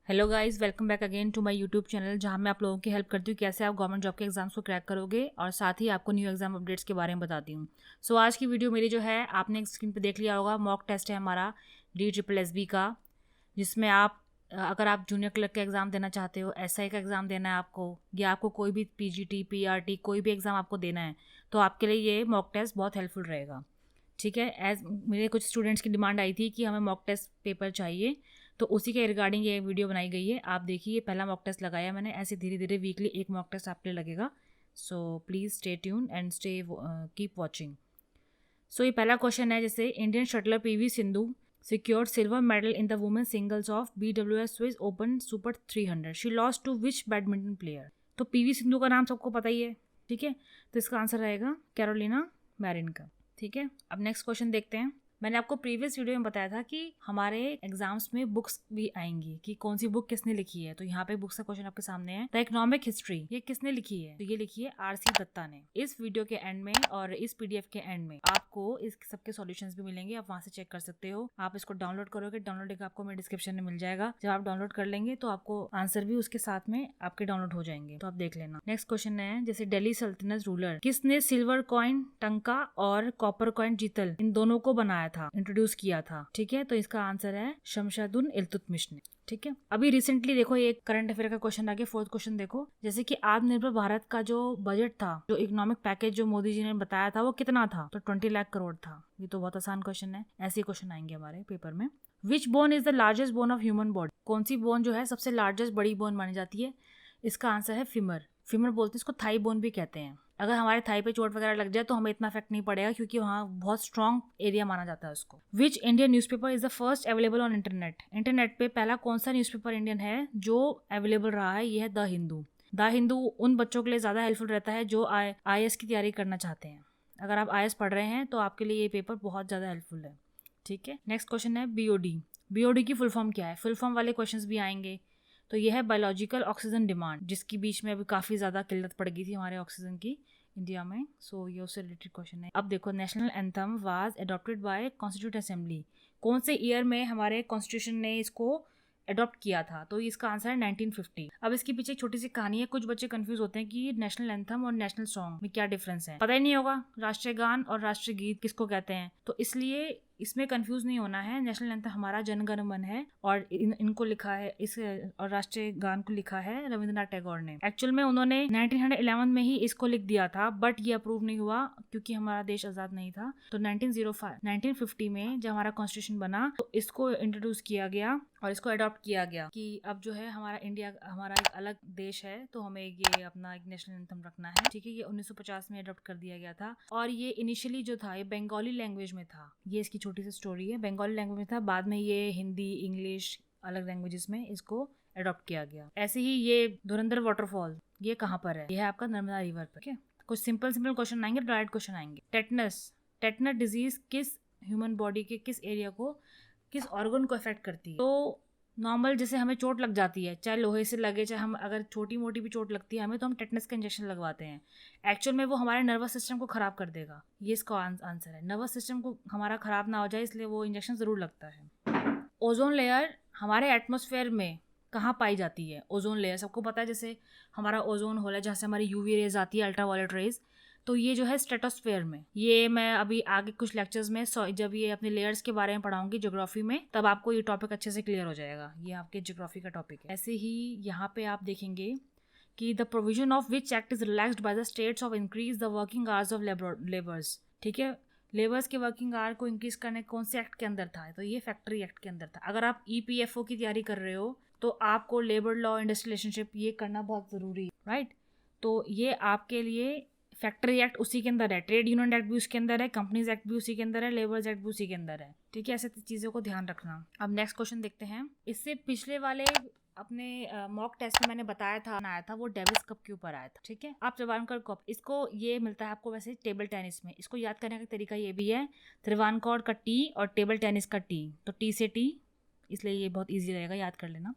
Hello guys, welcome back again to my YouTube channel, जहां मैं आप लोगों की हेल्प करती हूँ कैसे आप गवर्नमेंट जॉब के एग्जाम्स को क्रैक करोगे और साथ ही आपको न्यू एग्जाम अपडेट्स के बारे में बताती हूँ। सो आज की वीडियो मेरी जो है आपने स्क्रीन पे देख लिया होगा, मॉक टेस्ट है हमारा DSSB का, जिसमें आप अगर आप जूनियर क्लर्क का एग्ज़ाम देना चाहते हो, SI का एग्ज़ाम देना है आपको, या आपको कोई भी PGT PRT कोई भी एग्ज़ाम आपको देना है, तो आपके लिए ये मॉक टेस्ट बहुत हेल्पफुल रहेगा। ठीक है, एज मेरे कुछ स्टूडेंट्स की डिमांड आई थी कि हमें मॉक टेस्ट पेपर चाहिए, तो उसी के रिगार्डिंग ये वीडियो बनाई गई है। आप देखिए, ये पहला मॉक टेस्ट लगाया मैंने, ऐसे धीरे धीरे वीकली एक मॉक टेस्ट आपके लिए लगेगा। So please stay tune and stay keep watching. So ये पहला क्वेश्चन है, जैसे Indian shuttler PV Sindhu secured silver medal in the women's singles of BWS Swiss Open Super 300. She lost to which badminton player? तो PV Sindhu का नाम सबको पता ही है, ठीक है, तो इसका आंसर रहेगा कैरोलिना मैरिन का। ठीक है, अब नेक्स्ट क्वेश्चन देखते हैं। मैंने आपको प्रीवियस वीडियो में बताया था कि हमारे एग्जाम्स में बुक्स भी आएंगी कि कौन सी बुक किसने लिखी है, तो यहाँ पे बुक्स का क्वेश्चन आपके सामने है। द इकोनॉमिक हिस्ट्री ये किसने लिखी है, तो ये लिखी है RC दत्ता ने। इस वीडियो के एंड में और इस PDF के एंड में आपको इस सबके सॉल्यूशंस भी मिलेंगे, आप वहां से चेक कर सकते हो। आप इसको डाउनलोड करोगे, डाउनलोड लिंक आपको मेरे डिस्क्रिप्शन में मिल जाएगा। जब आप डाउनलोड कर लेंगे तो आपको आंसर भी उसके साथ में आपके डाउनलोड हो जाएंगे, तो आप देख लेना। नेक्स्ट क्वेश्चन है, जैसे दिल्ली सल्तनत रूलर किसने सिल्वर कॉइन टंका और कॉपर कॉइन जीतल इन दोनों को बनाया था, इंट्रोड्यूस किया था? ठीक है, तो इसका आंसर है शमशादुन इल्तुतमिश ने। ठीक है, अभी रिसेंटली देखो एक करंट अफेयर का क्वेश्चन आ गया, फोर्थ क्वेश्चन देखो, जैसे कि आत्मनिर्भर भारत का जो बजट था, जो इकोनॉमिक पैकेज जो मोदी जी ने बताया था, वो कितना था? तो 20 लाख करोड़ था। ये तो बहुत आसान क्वेश्चन है, ऐसे क्वेश्चन आएंगे हमारे पेपर में। Which bone is the largest bone of human body? कौन सी बोन जो है सबसे लार्जेस्ट बड़ी बोन मानी जाती है? इसका आंसर है फीमर। फीमर बोलते हैं इसको, थाई बोन भी कहते हैं। अगर हमारे थाई पे चोट वगैरह लग जाए तो हमें इतना इफेक्ट नहीं पड़ेगा, क्योंकि वहाँ बहुत स्ट्रॉन्ग एरिया माना जाता है उसको। Which Indian newspaper is the first available on internet? Internet पे पहला कौन सा न्यूज़पेपर इंडियन है जो अवेलेबल रहा है? ये है द हिंदू। द हिंदू उन बच्चों के लिए ज़्यादा हेल्पफुल रहता है जो IAS की तैयारी करना चाहते हैं। अगर आप IAS पढ़ रहे हैं तो आपके लिए ये पेपर बहुत ज़्यादा हेल्पफुल है। ठीक है, नेक्स्ट क्वेश्चन है BOD। BOD की फुल फॉर्म क्या है? फुल फॉर्म वाले क्वेश्चंस भी आएंगे। तो ये है बायोलॉजिकल ऑक्सीजन डिमांड, जिसकी बीच में अभी काफ़ी ज़्यादा किल्लत पड़ गई थी हमारे ऑक्सीजन की इंडिया में। सो ये उससे रिलेटेड क्वेश्चन है। अब देखो, national anthem was adopted by constitute assembly, कौन से ईयर में हमारे कॉन्स्टिट्यूशन ने इसको अडॉप्ट किया था? तो इसका आंसर है 1950। अब इसके पीछे एक छोटी सी कहानी है। कुछ बच्चे कंफ्यूज होते हैं कि नेशनल एंथम और नेशनल सॉन्ग में क्या डिफरेंस है, पता ही नहीं होगा राष्ट्रीय गान और राष्ट्रीय गीत किसको कहते हैं, तो इसलिए इसमें कंफ्यूज नहीं होना है। नेशनल एंथम हमारा जन गण मन है, और इनको लिखा है इस, और राष्ट्रीय गान को लिखा है रविंद्रनाथ टैगोर ने। एक्चुअल में उन्होंने 1911 में ही इसको लिख दिया था, बट ये अप्रूव नहीं हुआ क्योंकि हमारा देश आजाद नहीं था। तो 1950 में जब हमारा कॉन्स्टिट्यूशन बना तो इसको इंट्रोड्यूस किया गया और इसको अडॉप्ट किया गया कि अब जो है हमारा इंडिया हमारा एक अलग देश है, तो हमें ये अपना एक नेशनल एंथम रखना है। ठीक है, ये 1950 में अडॉप्ट कर दिया गया था, और ये इनिशियली जो था ये बंगाली लैंग्वेज में था। ये इसकी छोटी सी स्टोरी है, बंगाली लैंग्वेज में था, बाद में ये हिंदी इंग्लिश अलग लैंग्वेजेस में इसको अडॉप्ट किया गया। ऐसे ही ये धुरंधर वाटरफॉल ये कहाँ पर है? ये है आपका नर्मदा रिवर पर। ठीक है, कुछ सिंपल क्वेश्चन आएंगे, डायरेक्ट क्वेश्चन आएंगे। टेटनस डिजीज किस ह्यूमन बॉडी के किस एरिया को, किस ऑर्गन को अफेक्ट करती है? तो नॉर्मल जैसे हमें चोट लग जाती है, चाहे लोहे से लगे, चाहे हम अगर छोटी मोटी भी चोट लगती है हमें, तो हम टेटनस का इंजेक्शन लगवाते हैं। एक्चुअल में वो हमारे नर्वस सिस्टम को खराब कर देगा। ये इसका आंसर है, नर्वस सिस्टम को हमारा खराब ना हो जाए इसलिए वो इंजेक्शन जरूर लगता है। ओजोन लेयर हमारे एटमॉस्फेयर में कहाँ पाई जाती है? ओजोन लेयर सबको पता है, जैसे हमारा ओजोन होल है जहाँ से हमारी UV रेज आती है, अल्ट्रावायलेट रेज, तो ये जो है स्ट्रेटोस्फेयर में। ये मैं अभी आगे कुछ लेक्चर्स में जब ये अपने लेयर्स के बारे में पढ़ाऊंगी ज्योग्राफी में, तब आपको ये टॉपिक अच्छे से क्लियर हो जाएगा। ये आपके ज्योग्राफी का टॉपिक है। ऐसे ही यहाँ पे आप देखेंगे कि the provision of which act is relaxed by the states of increase the working hours of labours. ठीक है, लेबर्स के वर्किंग आवर को इंक्रीज करने कौन से एक्ट के अंदर था? तो ये फैक्ट्री एक्ट के अंदर था। अगर आप EPFO की तैयारी कर रहे हो तो आपको लेबर लॉ इंडस्ट्रियल रिलेशनशिप ये करना बहुत जरूरी है, राइट? तो ये आपके लिए फैक्ट्री एक्ट उसी के अंदर है, ट्रेड यूनियन एक्ट भी उसके अंदर है, कंपनीज एक्ट भी उसी के अंदर है, लेबर्स एक्ट भी उसी के अंदर है। ठीक है, ऐसे चीज़ों को ध्यान रखना। अब नेक्स्ट क्वेश्चन देखते हैं। इससे पिछले वाले अपने मॉक टेस्ट में मैंने बताया था, आया था वो डेविस कप के ऊपर आया था। ठीक है, आप त्रिवानकोर कप, इसको ये मिलता है आपको वैसे टेबल टेनिस में। इसको याद करने का तरीका ये भी है, त्रिवानकोर का T और टेबल टेनिस का T, तो T से T, इसलिए ये बहुत ईजी रहेगा, याद कर लेना।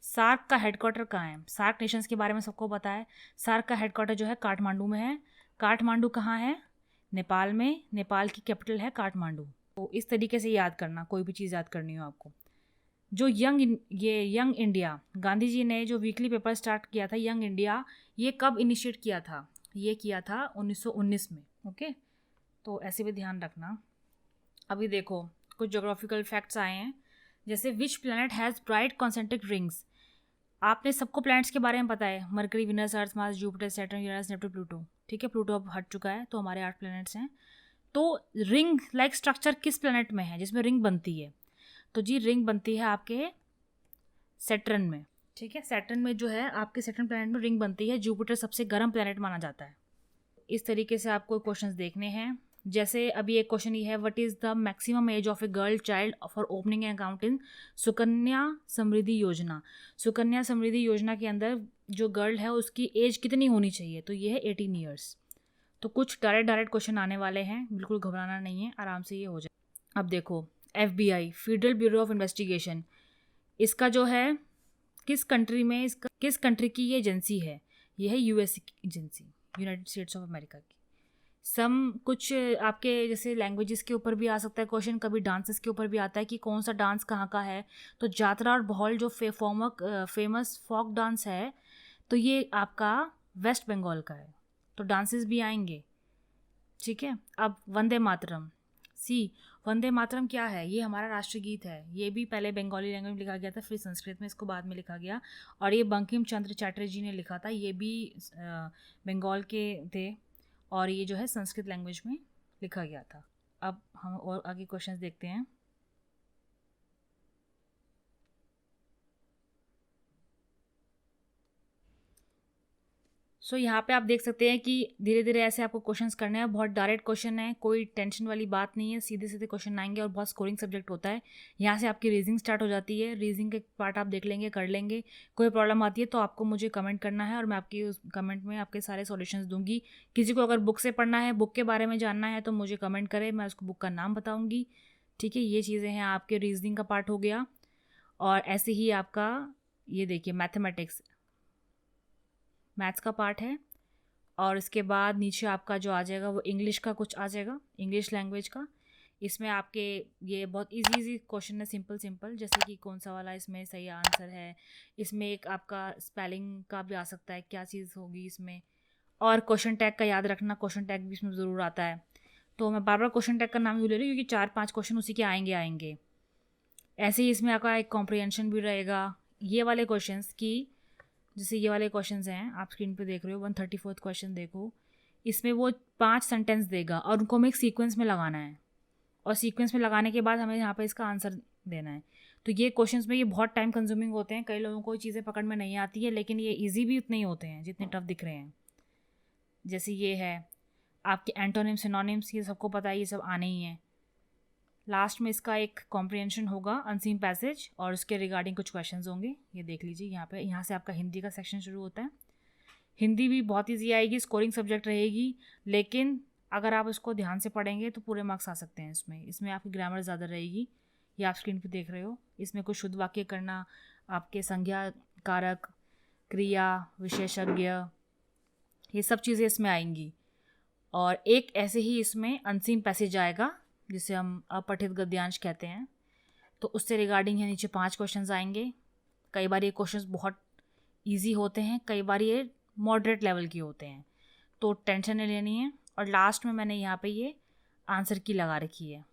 सार्क का हेडक्वार्टर कहाँ है? सार्क नेशंस के बारे में सबको पता है। सार्क का हेडक्वार्टर जो है काठमांडू में है। काठमांडू कहाँ है? नेपाल में। नेपाल की कैपिटल है काठमांडू। तो इस तरीके से याद करना, कोई भी चीज़ याद करनी हो आपको। जो यंग इंडिया, गांधी जी ने जो वीकली पेपर स्टार्ट किया था यंग इंडिया, ये कब इनिशिएट किया था? ये किया था 1919 में। ओके, तो ऐसे भी ध्यान रखना। अभी देखो कुछ ज्योग्राफिकल फैक्ट्स आए हैं, जैसे which planet has bright concentric rings. आपने सबको प्लैनेट्स के बारे में पता है, Mercury, Venus, Earth, Mars, Jupiter, Saturn, Uranus, Neptune, Pluto. ठीक है, प्लूटो अब हट चुका है, तो हमारे 8 प्लैनेट्स हैं। तो रिंग लाइक स्ट्रक्चर किस प्लैनेट में है जिसमें रिंग बनती है? तो जी रिंग बनती है आपके सैटर्न में। ठीक है, सैटर्न में जो है आपके सैटर्न प्लैनेट में रिंग बनती है। जुपिटर सबसे गर्म प्लैनेट माना जाता है। इस तरीके से आपको क्वेश्चंस देखने हैं। जैसे अभी एक क्वेश्चन ये है, what is the maximum age of a girl child for opening an account in Sukanya Samriddhi Yojana. Sukanya Samriddhi योजना के अंदर जो गर्ल है उसकी एज कितनी होनी चाहिए? तो ये है 18 ईयर्स। तो कुछ डायरेक्ट क्वेश्चन आने वाले हैं, बिल्कुल घबराना नहीं है, आराम से ये हो जाए। अब देखो FBI, federal bureau of investigation, इसका जो है किस कंट्री में, इसका किस कंट्री की ये एजेंसी है? ये है US की agency, United states of America की। कुछ आपके जैसे लैंग्वेजेस के ऊपर भी आ सकता है क्वेश्चन, कभी डांसेस के ऊपर भी आता है कि कौन सा डांस कहाँ का है। तो जात्रा और बहौल जो फेमस फोक डांस है, तो ये आपका वेस्ट बंगाल का है। तो डांसेस भी आएंगे। ठीक है, अब वंदे मातरम। वंदे मातरम क्या है? ये हमारा राष्ट्रगीत है। ये भी पहले बंगाली लैंग्वेज में लिखा गया था, फिर संस्कृत में इसको बाद में लिखा गया, और ये बंकिम चंद्र चटर्जी ने लिखा था। ये भी बंगाल के थे, और ये जो है संस्कृत लैंग्वेज में लिखा गया था। अब हम और आगे क्वेश्चंस देखते हैं। यहाँ पे आप देख सकते हैं कि धीरे धीरे ऐसे आपको क्वेश्चंस करने हैं। बहुत डायरेक्ट क्वेश्चन है, कोई टेंशन वाली बात नहीं है, सीधे सीधे क्वेश्चन आएंगे और बहुत स्कोरिंग सब्जेक्ट होता है। यहाँ से आपकी रीजनिंग स्टार्ट हो जाती है। रीजनिंग के पार्ट आप देख लेंगे, कर लेंगे। कोई प्रॉब्लम आती है तो आपको मुझे कमेंट करना है, और मैं आपकी उस कमेंट में आपके सारे सॉल्यूशंस दूंगी। किसी को अगर बुक से पढ़ना है, बुक के बारे में जानना है, तो मुझे कमेंट करें, मैं उसको बुक का नाम बताऊँगी। ठीक है, ये चीज़ें हैं, आपके रीजनिंग का पार्ट हो गया। और ऐसे ही आपका ये देखिए मैथ्स का पार्ट है, और इसके बाद नीचे आपका जो आ जाएगा वो इंग्लिश का कुछ आ जाएगा, इंग्लिश लैंग्वेज का। इसमें आपके ये बहुत इजी क्वेश्चन है, सिंपल, जैसे कि कौन सा वाला इसमें सही आंसर है। इसमें एक आपका स्पेलिंग का भी आ सकता है, क्या चीज़ होगी इसमें। और क्वेश्चन टैग का याद रखना, क्वेश्चन टैग भी इसमें ज़रूर आता है। तो मैं बार बार क्वेश्चन टैग का नाम ही ले रही हूँ, क्योंकि 4-5 क्वेश्चन उसी के आएंगे। ऐसे ही इसमें आपका एक कॉम्प्रिहेंशन भी रहेगा। ये वाले क्वेश्चन की, जैसे ये वाले क्वेश्चंस हैं आप स्क्रीन पे देख रहे हो, 134th क्वेश्चन देखो। इसमें वो 5 सेंटेंस देगा और उनको हमें एक सीक्वेंस में लगाना है, और सीक्वेंस में लगाने के बाद हमें यहाँ पे इसका आंसर देना है। तो ये क्वेश्चंस में ये बहुत टाइम कंज्यूमिंग होते हैं, कई लोगों को चीज़ें पकड़ में नहीं आती है, लेकिन ये ईजी भी उतने ही होते हैं जितने टफ दिख रहे हैं। जैसे ये है आपके एंटोनिम्स, सिनोनिम्स, ये सबको पता है, ये सब आने ही हैं। लास्ट में इसका एक कॉम्प्रिहेंशन होगा, अनसीन पैसेज, और उसके रिगार्डिंग कुछ क्वेश्चंस होंगे। ये देख लीजिए यहाँ पे, यहाँ से आपका हिंदी का सेक्शन शुरू होता है। हिंदी भी बहुत ईजी आएगी, स्कोरिंग सब्जेक्ट रहेगी, लेकिन अगर आप इसको ध्यान से पढ़ेंगे तो पूरे मार्क्स आ सकते हैं इसमें आपकी ग्रामर ज़्यादा रहेगी। ये आप स्क्रीन पे देख रहे हो। इसमें कुछ शुद्ध वाक्य करना, आपके संज्ञा, कारक, क्रिया, विशेषज्ञ, ये सब चीज़ें इसमें आएंगी। और एक ऐसे ही इसमें अनसीन पैसेज आएगा, जिसे हम अपठित गद्यांश कहते हैं। तो उससे रिगार्डिंग है नीचे 5 क्वेश्चंस आएंगे। कई बार ये क्वेश्चंस बहुत इजी होते हैं, कई बार ये मॉडरेट लेवल के होते हैं, तो टेंशन नहीं लेनी है। और लास्ट में मैंने यहाँ पे ये आंसर की लगा रखी है।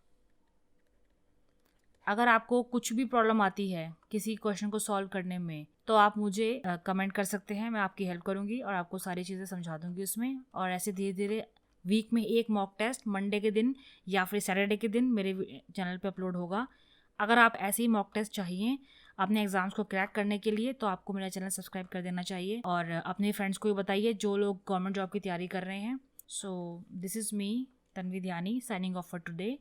अगर आपको कुछ भी प्रॉब्लम आती है किसी क्वेश्चन को सॉल्व करने में, तो आप मुझे कमेंट कर सकते हैं, मैं आपकी हेल्प करूँगी और आपको सारी चीज़ें समझा दूँगी उसमें। और ऐसे धीरे धीरे वीक में एक मॉक टेस्ट मंडे के दिन या फिर सैटरडे के दिन मेरे चैनल पे अपलोड होगा। अगर आप ऐसे ही मॉक टेस्ट चाहिए अपने एग्ज़ाम्स को क्रैक करने के लिए, तो आपको मेरा चैनल सब्सक्राइब कर देना चाहिए, और अपने फ्रेंड्स को भी बताइए जो लोग गवर्नमेंट जॉब की तैयारी कर रहे हैं। So this is me, Tanvi Dhyani, signing off for today.